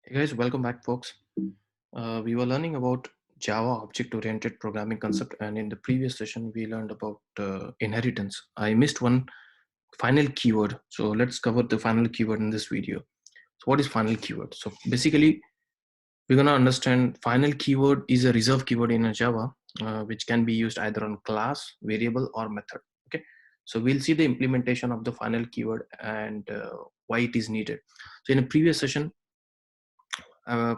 Hey guys, welcome back, folks. We were learning about Java object-oriented programming concept, and in the previous session, we learned about inheritance. I missed one final keyword, so let's cover the final keyword in this video. So, what is final keyword? So, basically, we're gonna understand final keyword is a reserve keyword in a Java, which can be used either on class, variable, or method. Okay, so we'll see the implementation of the final keyword and why it is needed. So, in a previous session,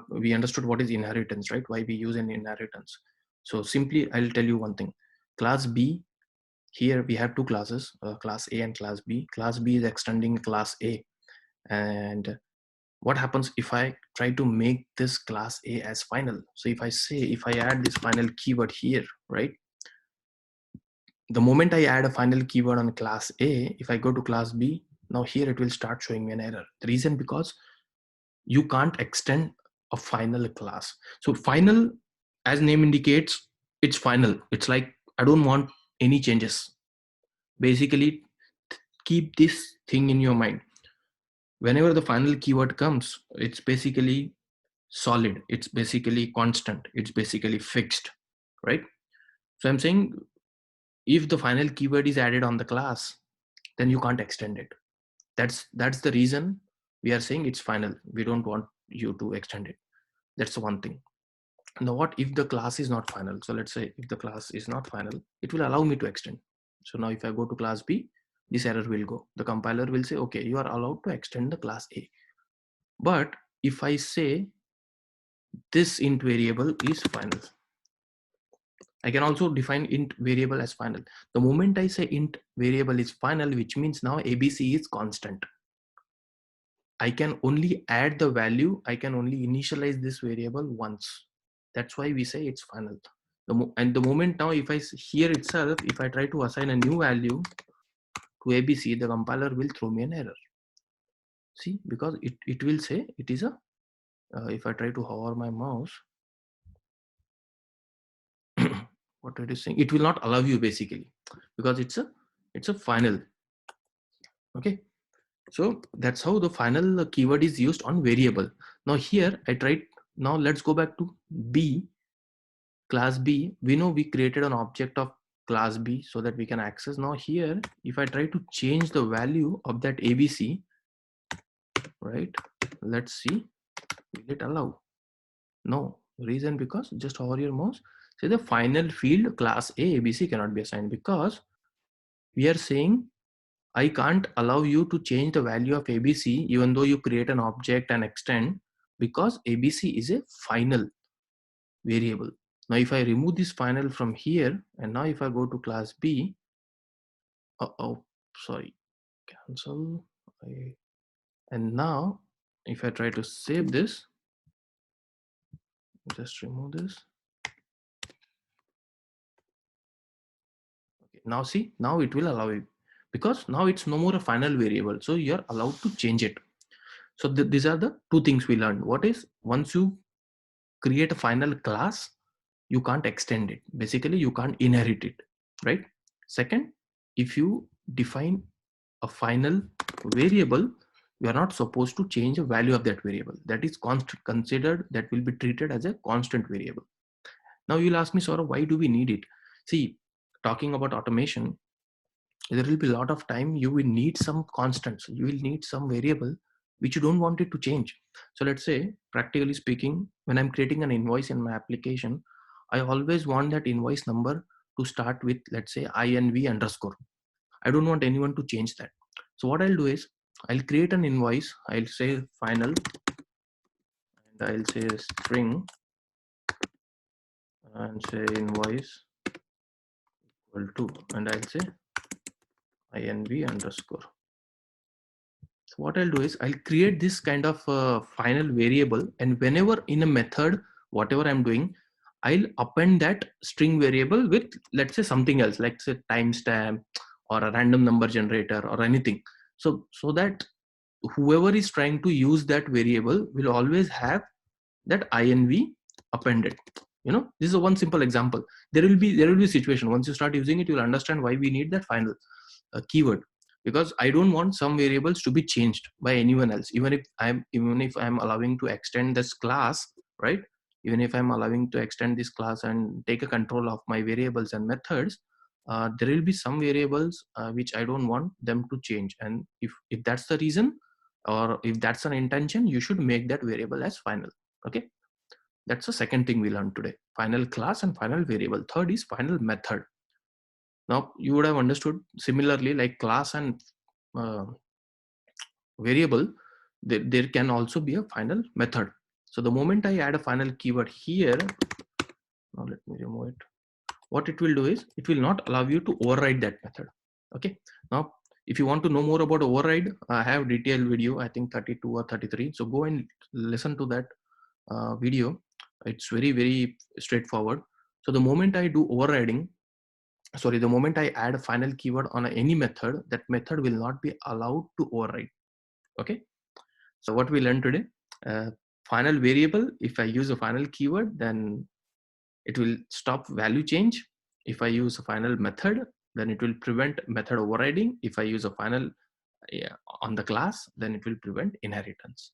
we understood what is inheritance, right? Why we use an inheritance. So simply, I'll tell you one thing. Class B, here we have two classes, class A and class B. Class B is extending class A. And what happens if I try to make this class A as final? So if I add this final keyword here, right? The moment I add a final keyword on class A, if I go to class B, now here it will start showing me an error. The reason because you can't extend a final class. So final, as name indicates, it's final. It's like I don't want any changes. Basically, keep this thing in your mind. Whenever the final keyword comes, it's basically solid, it's basically constant, it's basically fixed, right? So I'm saying if the final keyword is added on the class, then you can't extend it. That's the reason we are saying it's final. We don't want you to extend it. That's the one thing. Now what if the class is not final? So let's say if the class is not final, it will allow me to extend. So now if I go to class B, this error will go. The compiler will say, okay, you are allowed to extend the class A. But if I say this int variable is final, I can also define int variable as final. The moment I say int variable is final, which means now ABC is constant. I can only add the value, I can only initialize this variable once. That's why we say it's final. And the moment now, if I here itself, if I try to assign a new value to ABC, the compiler will throw me an error. See, because it will say it is a, if I try to hover my mouse, what it is saying, it will not allow you basically, because it's a final. Okay. So that's how the final keyword is used on variable. Now here I tried, now let's go back to B, class B. We know we created an object of class B so that we can access. Now here, if I try to change the value of that ABC, right? Let's see, will it allow? No, reason because just hover your mouse, say the final field class A ABC cannot be assigned because we are saying I can't allow you to change the value of ABC even though you create an object and extend, because ABC is a final variable. Now if I remove this final from here, and now if I go to class B, sorry, cancel. And now if I try to save this, just remove this. Okay, now see, now it will allow you, because now it's no more a final variable, so you're allowed to change it. So these are the two things we learned. What is, once you create a final class, you can't extend it. Basically, you can't inherit it, right? Second, if you define a final variable, you are not supposed to change the value of that variable. That is considered, that will be treated as a constant variable. Now you'll ask me, Saurabh, why do we need it? See, talking about automation, there will be a lot of time you will need some constants. You will need some variable which you don't want it to change. So let's say, practically speaking, when I'm creating an invoice in my application, I always want that invoice number to start with, let's say, INV underscore. I don't want anyone to change that. So what I'll do is, I'll create an invoice. I'll say final, and I'll say string, and say invoice equal to, and I'll say INV underscore. So what I'll do is I'll create this kind of final variable, and whenever in a method, whatever I'm doing, I'll append that string variable with, let's say, something else, like say timestamp or a random number generator or anything. So that whoever is trying to use that variable will always have that INV appended. This is a one simple example. There will be a situation, once you start using it, you'll understand why we need that final keyword. because I don't want some variables to be changed by anyone else, even if I'm allowing to extend this class, right? Even if I'm allowing to extend this class and take a control of my variables and methods, there will be some variables which I don't want them to change. And if that's the reason, or if that's an intention, you should make that variable as final. Okay, that's the second thing we learned today: final class and final variable. Third is final method. Now you would have understood similarly, like class and uh, variable, there can also be a final method. So the moment I add a final keyword here, now let me remove it. What it will do is it will not allow you to override that method. Okay. Now, if you want to know more about override, I have detailed video, I think 32 or 33. So go and listen to that video. It's very, very straightforward. So the moment I do overriding, sorry, the moment I add a final keyword on any method, that method will not be allowed to override. Okay. So what we learned today, final variable, if I use a final keyword, then it will stop value change. If I use a final method, then it will prevent method overriding. If I use a final on the class, then it will prevent inheritance.